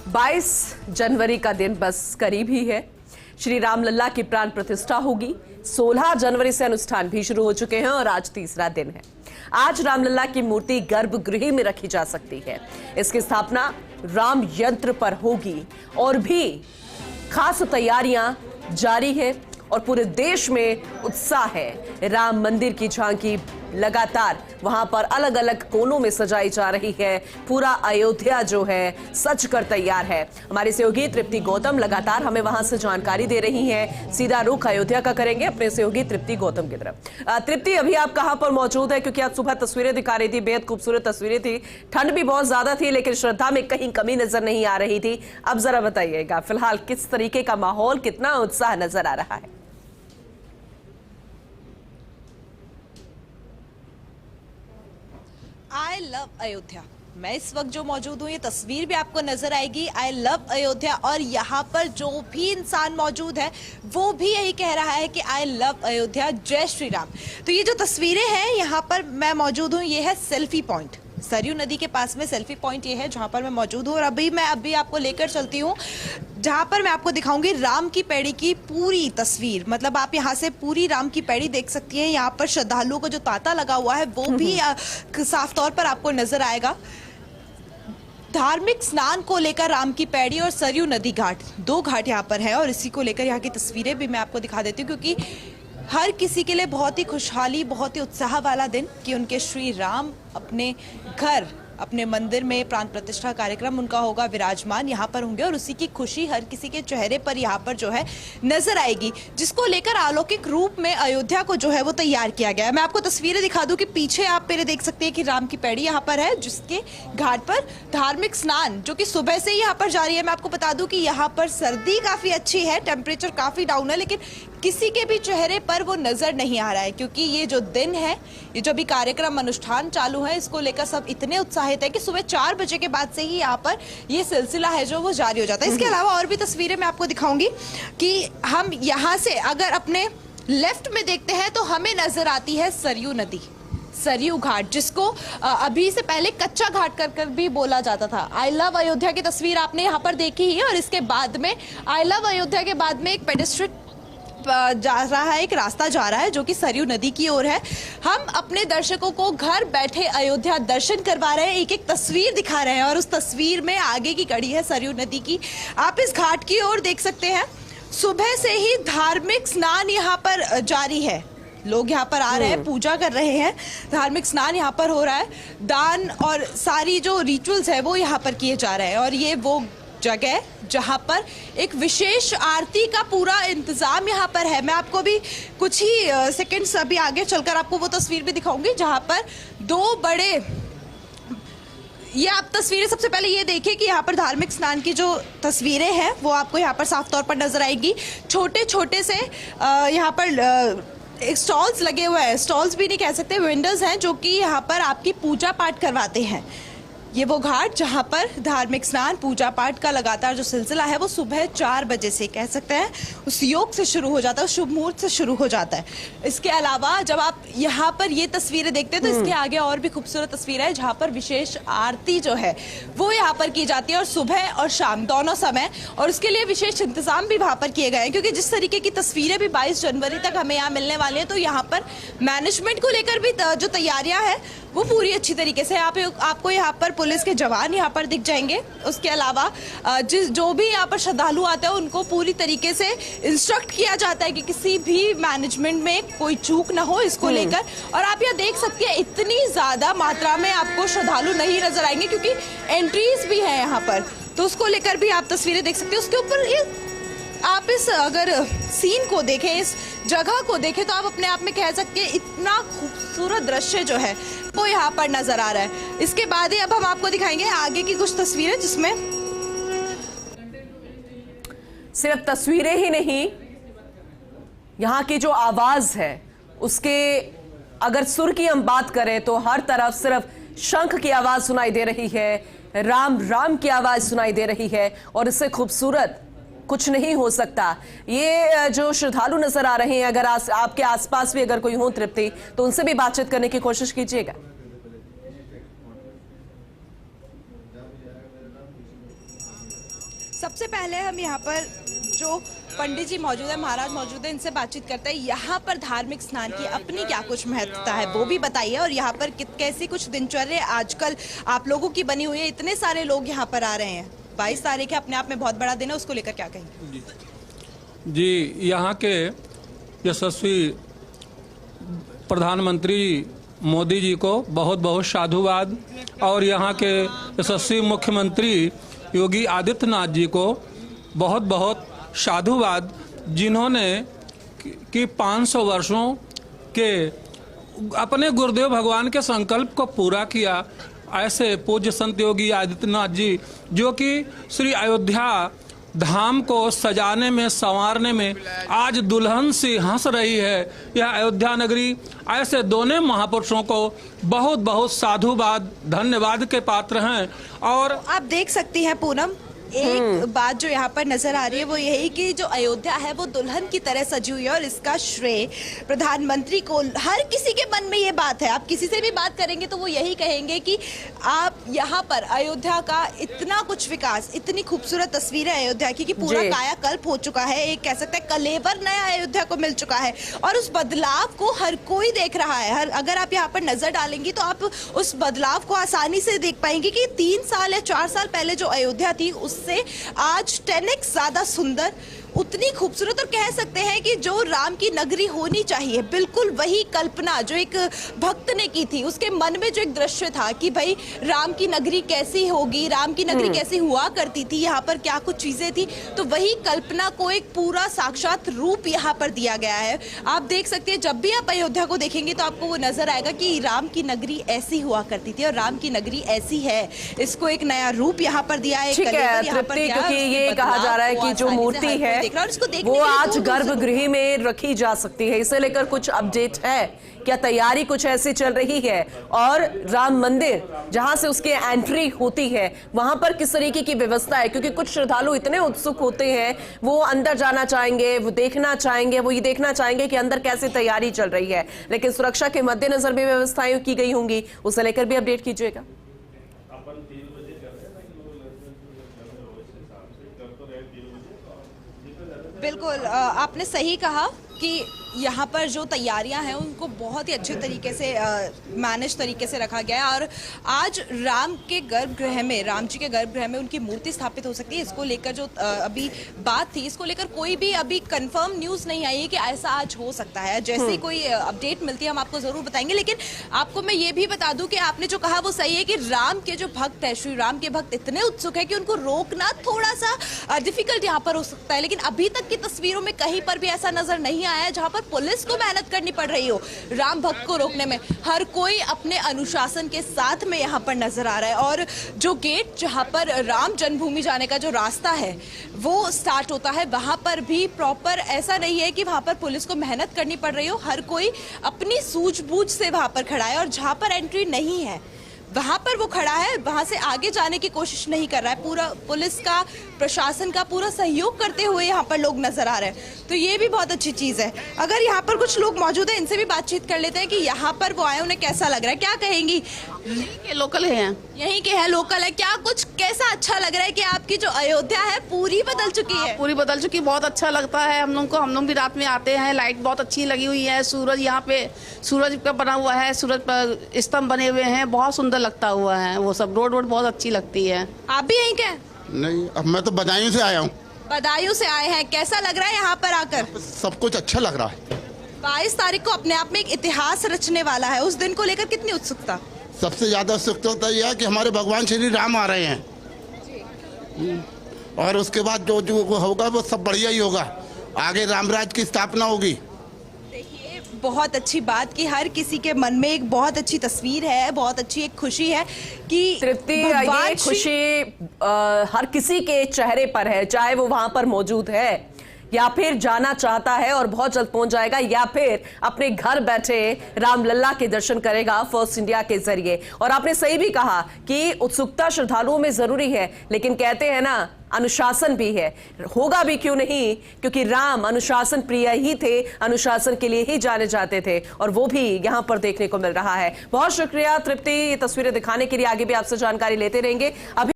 22 जनवरी का दिन बस करीब ही है। श्री रामलला की प्राण प्रतिष्ठा होगी। 16 जनवरी से अनुष्ठान भी शुरू हो चुके हैं और आज तीसरा दिन है। आज रामलला की मूर्ति गर्भगृह में रखी जा सकती है। इसकी स्थापना राम यंत्र पर होगी और भी खास तैयारियां जारी है और पूरे देश में उत्साह है। राम मंदिर की झांकी लगातार वहां पर अलग अलग कोनों में सजाई जा रही है। पूरा अयोध्या जो है सज कर तैयार है। हमारी सहयोगी तृप्ति गौतम लगातार हमें वहां से जानकारी दे रही हैं। सीधा रुख अयोध्या का करेंगे अपने सहयोगी तृप्ति गौतम की तरफ। तृप्ति, अभी आप कहां पर मौजूद है? क्योंकि आज सुबह तस्वीरें दिखा रही थी, बेहद खूबसूरत तस्वीरें थी। ठंड भी बहुत ज्यादा थी लेकिन श्रद्धा में कहीं कमी नजर नहीं आ रही थी। अब जरा बताइएगा फिलहाल किस तरीके का माहौल, कितना उत्साह नजर आ रहा है? I love Ayodhya. मैं इस वक्त जो मौजूद हूँ, ये तस्वीर भी आपको नजर आएगी। आई लव अयोध्या और यहाँ पर जो भी इंसान मौजूद है वो भी यही कह रहा है कि आई लव अयोध्या, जय श्री राम। तो ये जो तस्वीरें हैं यहाँ पर मैं मौजूद हूँ, ये है सेल्फी पॉइंट। सरयू नदी के पास में सेल्फी पॉइंट ये है जहाँ पर मैं मौजूद हूँ और अभी आपको लेकर चलती हूँ जहाँ पर मैं आपको दिखाऊंगी राम की पैड़ी की पूरी तस्वीर। मतलब आप यहाँ से पूरी राम की पैड़ी देख सकती हैं। यहाँ पर श्रद्धालुओं का जो तांता लगा हुआ है वो भी साफ तौर पर आपको नजर आएगा। धार्मिक स्नान को लेकर राम की पैड़ी और सरयू नदी घाट, दो घाट यहाँ पर है और इसी को लेकर यहाँ की तस्वीरें भी मैं आपको दिखा देती हूँ क्योंकि हर किसी के लिए बहुत ही खुशहाली, बहुत ही उत्साह वाला दिन कि उनके श्री राम अपने घर, अपने मंदिर में प्राण प्रतिष्ठा कार्यक्रम उनका होगा, विराजमान यहाँ पर होंगे और उसी की खुशी हर किसी के चेहरे पर यहाँ पर जो है नजर आएगी, जिसको लेकर अलौकिक रूप में अयोध्या को जो है वो तैयार किया गया है। मैं आपको तस्वीरें दिखा दूं कि पीछे आप मेरे देख सकते हैं कि राम की पैड़ी यहाँ पर है जिसके घाट पर धार्मिक स्नान जो कि सुबह से ही यहाँ पर जारी है। मैं आपको बता दूं कि यहाँ पर सर्दी काफी अच्छी है, टेम्परेचर काफी डाउन है, लेकिन किसी के भी चेहरे पर वो नजर नहीं आ रहा है क्योंकि ये जो दिन है, ये जो भी कार्यक्रम अनुष्ठान चालू है, इसको लेकर सब इतने उत्साहित है कि सुबह 4 बजे के बाद से ही यहाँ पर ये सिलसिला है जो वो जारी हो जाता है। इसके अलावा और भी तस्वीरें मैं आपको दिखाऊंगी कि हम यहाँ से अगर अपने लेफ्ट में देखते हैं तो हमें नजर आती है सरयू नदी, सरयू घाट, जिसको अभी से पहले कच्चा घाट कर भी बोला जाता था। आई लव अयोध्या की तस्वीर आपने यहाँ पर देखी ही है और इसके बाद में आई लव अयोध्या के बाद में एक पेडेस्ट्रियन जा रहा है, एक रास्ता जा रहा है जो कि सरयू नदी की ओर है। हम अपने दर्शकों को घर बैठे अयोध्या दर्शन करवा रहे हैं, एक एक तस्वीर दिखा रहे हैं और उस तस्वीर में आगे की कड़ी है सरयू नदी की। आप इस घाट की ओर देख सकते हैं, सुबह से ही धार्मिक स्नान यहाँ पर जारी है। लोग यहाँ पर आ रहे हैं, पूजा कर रहे हैं, धार्मिक स्नान यहाँ पर हो रहा है, दान और सारी जो रिचुअल्स है वो यहाँ पर किए जा रहे हैं और ये वो जगह जहां पर एक विशेष आरती का पूरा इंतजाम यहाँ पर है। मैं आपको भी कुछ ही सेकंड्स अभी आगे चलकर आपको वो तस्वीर भी दिखाऊंगी जहां पर दो बड़े, ये आप तस्वीरें सबसे पहले ये देखिए कि यहाँ पर धार्मिक स्नान की जो तस्वीरें हैं वो आपको यहाँ पर साफ तौर पर नजर आएगी। छोटे छोटे से यहाँ पर स्टॉल्स लगे हुए हैं, स्टॉल्स भी नहीं कह सकते, वेंडर्स हैं जो कि यहाँ पर आपकी पूजा पाठ करवाते हैं। ये वो घाट जहाँ पर धार्मिक स्नान, पूजा पाठ का लगातार जो सिलसिला है वो सुबह 4 बजे से कह सकते हैं उस योग से शुरू हो जाता है, उस शुभ मुहूर्त से शुरू हो जाता है। इसके अलावा जब आप यहाँ पर ये तस्वीरें देखते हैं तो इसके आगे और भी खूबसूरत तस्वीर है जहाँ पर विशेष आरती जो है वो यहाँ पर की जाती है और सुबह और शाम दोनों समय, और उसके लिए विशेष इंतजाम भी वहाँ पर किए गए हैं क्योंकि जिस तरीके की तस्वीरें भी 22 जनवरी तक हमें यहाँ मिलने वाली हैं तो यहाँ पर मैनेजमेंट को लेकर भी जो तैयारियां हैं वो पूरी अच्छी तरीके से आपको यहाँ पर पुलिस के जवान यहाँ पर दिख जाएंगे। उसके अलावा जो भी यहाँ पर श्रद्धालु आते हैं उनको पूरी तरीके से इंस्ट्रक्ट किया जाता है कि किसी भी मैनेजमेंट में कोई चूक ना हो इसको लेकर। और आप यहाँ देख सकते हैं इतनी ज्यादा मात्रा में आपको श्रद्धालु नहीं नजर आएंगे क्योंकि एंट्रीज भी है यहाँ पर, तो उसको लेकर भी आप तस्वीरें देख सकते हैं। उसके ऊपर ये आप इस अगर सीन को देखें, इस जगह को देखें तो आप अपने आप में कह सकते हैं इतना खूबसूरत दृश्य जो है वो यहाँ पर नजर आ रहा है। इसके बाद ही अब हम आपको दिखाएंगे आगे की कुछ तस्वीरें जिसमें सिर्फ तस्वीरें ही नहीं, यहाँ की जो आवाज है उसके अगर सुर की हम बात करें तो हर तरफ सिर्फ शंख की आवाज सुनाई दे रही है, राम राम की आवाज सुनाई दे रही है और इससे खूबसूरत कुछ नहीं हो सकता। ये जो श्रद्धालु नजर आ रहे हैं, अगर आपके आसपास भी अगर कोई हो तृप्ति, तो उनसे भी बातचीत करने की कोशिश कीजिएगा। सबसे पहले हम यहाँ पर जो पंडित जी मौजूद है, महाराज मौजूद है, इनसे बातचीत करते हैं। यहाँ पर धार्मिक स्नान की अपनी क्या कुछ महत्वता है वो भी बताइए, और यहाँ पर कैसी कुछ दिनचर्या आजकल आप लोगों की बनी हुई है। इतने सारे लोग यहाँ पर आ रहे हैं, 22 तारीख है, अपने आप में बहुत बड़ा दिन है, उसको लेकर क्या कहेंगे? जी, यहाँ के यशस्वी प्रधानमंत्री मोदी जी को बहुत बहुत साधुवाद, और यहाँ के यशस्वी मुख्यमंत्री योगी आदित्यनाथ जी को बहुत बहुत साधुवाद, जिन्होंने कि 500 वर्षों के अपने गुरुदेव भगवान के संकल्प को पूरा किया। ऐसे पूज्य संत योगी आदित्यनाथ जी, जो कि श्री अयोध्या धाम को सजाने में, संवारने में आज दुल्हन सी हंस रही है यह अयोध्या नगरी, ऐसे दोनों महापुरुषों को बहुत बहुत साधुवाद, धन्यवाद के पात्र हैं। और आप देख सकती हैं पूनम, एक बात जो यहाँ पर नजर आ रही है वो यही कि जो अयोध्या है वो दुल्हन की तरह सजी हुई है, और इसका श्रेय प्रधानमंत्री को, हर किसी के मन में ये बात है। आप किसी से भी बात करेंगे तो वो यही कहेंगे कि आप यहाँ पर अयोध्या का इतना कुछ विकास, इतनी खूबसूरत तस्वीरें अयोध्या की कि पूरा कायाकल्प हो चुका है। एक कह सकते हैं कलेवर नया अयोध्या को मिल चुका है, और उस बदलाव को हर कोई देख रहा है। अगर आप यहाँ पर नजर डालेंगी तो आप उस बदलाव को आसानी से देख पाएंगे कि 3 साल या 4 साल पहले जो अयोध्या थी से आज 10x ज्यादा सुंदर, उतनी खूबसूरत, और कह सकते हैं कि जो राम की नगरी होनी चाहिए बिल्कुल वही कल्पना जो एक भक्त ने की थी, उसके मन में जो एक दृश्य था कि भाई राम की नगरी कैसी होगी, राम की नगरी कैसी हुआ करती थी, यहाँ पर क्या कुछ चीजें थी, तो वही कल्पना को एक पूरा साक्षात रूप यहाँ पर दिया गया है। आप देख सकते हैं, जब भी आप अयोध्या को देखेंगे तो आपको वो नजर आएगा कि राम की नगरी ऐसी हुआ करती थी और राम की नगरी ऐसी है। इसको एक नया रूप यहाँ पर दिया है, क्योंकि ये कहा जा रहा है कि जो मूर्ति है वो आज गर्भगृह में रखी जा सकती है। इसे लेकर कुछ अपडेट है क्या? तैयारी कुछ ऐसी चल रही है? और राम मंदिर जहां से उसकी एंट्री होती है वहां पर किस तरीके की व्यवस्था है? क्योंकि कुछ श्रद्धालु इतने उत्सुक होते हैं, वो अंदर जाना चाहेंगे, वो देखना चाहेंगे, वो ये देखना चाहेंगे कि अंदर कैसे तैयारी चल रही है, लेकिन सुरक्षा के मद्देनजर भी व्यवस्थाएं की गई होंगी, उसे लेकर भी अपडेट कीजिएगा। बिल्कुल, आपने सही कहा कि यहाँ पर जो तैयारियां हैं उनको बहुत ही अच्छे तरीके से मैनेज तरीके से रखा गया है, और आज राम के गर्भगृह में, राम जी के गर्भगृह में उनकी मूर्ति स्थापित हो सकती है। इसको लेकर जो अभी बात थी, इसको लेकर कोई भी अभी कंफर्म न्यूज़ नहीं आई है कि ऐसा आज हो सकता है। जैसे ही कोई अपडेट मिलती है हम आपको ज़रूर बताएंगे। लेकिन आपको मैं ये भी बता दूं कि आपने जो कहा वो सही है कि राम के जो भक्त है, श्री राम के भक्त इतने उत्सुक है कि उनको रोकना थोड़ा सा डिफिकल्ट यहाँ पर हो सकता है। लेकिन अभी तक की तस्वीरों में कहीं पर भी ऐसा नजर नहीं आया है जहाँ पर पुलिस को मेहनत करनी पड़ रही हो राम भक्त को रोकने में। हर कोई अपने अनुशासन के साथ में यहाँ पर नजर आ रहा है, और जो गेट जहाँ पर राम जन्मभूमि जाने का जो रास्ता है वो स्टार्ट होता है, वहां पर भी प्रॉपर ऐसा नहीं है कि वहां पर पुलिस को मेहनत करनी पड़ रही हो। हर कोई अपनी सूझबूझ से वहां पर खड़ा है, और जहां पर एंट्री नहीं है वहां पर वो खड़ा है, वहां से आगे जाने की कोशिश नहीं कर रहा है। पूरा पुलिस का, प्रशासन का पूरा सहयोग करते हुए यहाँ पर लोग नजर आ रहे हैं, तो ये भी बहुत अच्छी चीज है। अगर यहाँ पर कुछ लोग मौजूद हैं, इनसे भी बातचीत कर लेते हैं कि यहाँ पर वो आए, उन्हें कैसा लग रहा है, क्या कहेंगी? के लोकल हैं, यहीं के हैं, लोकल है, क्या कुछ कैसा अच्छा लग रहा है कि आपकी जो अयोध्या है पूरी बदल चुकी है? पूरी बदल चुकी, बहुत अच्छा लगता है हम लोग को। हम लोग भी रात में आते हैं, लाइट बहुत अच्छी लगी हुई है, सूरज यहाँ पे सूरज का बना हुआ है, सूरज पर स्तंभ बने हुए हैं, बहुत सुंदर लगता हुआ है वो सब। रोड बहुत अच्छी लगती है। आप भी यहीं के? नहीं, अब मैं तो बदायूं से आया हूँ। बदायूं से आए हैं, कैसा लग रहा है यहाँ पर आकर? सब कुछ अच्छा लग रहा है। 22 तारीख को अपने आप में एक इतिहास रचने वाला है, उस दिन को लेकर कितनी उत्सुकता? सबसे ज्यादा उत्सुकता यह है कि हमारे भगवान श्री राम आ रहे हैं, और उसके बाद जो जो होगा वो सब बढ़िया ही होगा। आगे रामराज की स्थापना होगी। देखिए, बहुत अच्छी बात कि हर किसी के मन में एक बहुत अच्छी तस्वीर है, बहुत अच्छी एक खुशी है कि तृप्ति, ये खुशी हर किसी के चेहरे पर है, चाहे वो वहां पर मौजूद है या फिर जाना चाहता है और बहुत जल्द पहुंच जाएगा, या फिर अपने घर बैठे रामलला के दर्शन करेगा फर्स्ट इंडिया के जरिए। और आपने सही भी कहा कि उत्सुकता श्रद्धालुओं में जरूरी है, लेकिन कहते हैं ना अनुशासन भी है, होगा भी क्यों नहीं, क्योंकि राम अनुशासन प्रिय ही थे, अनुशासन के लिए ही जाने जाते थे, और वो भी यहां पर देखने को मिल रहा है। बहुत शुक्रिया तृप्ति, ये तस्वीरें दिखाने के लिए। आगे भी आपसे जानकारी लेते रहेंगे। अभी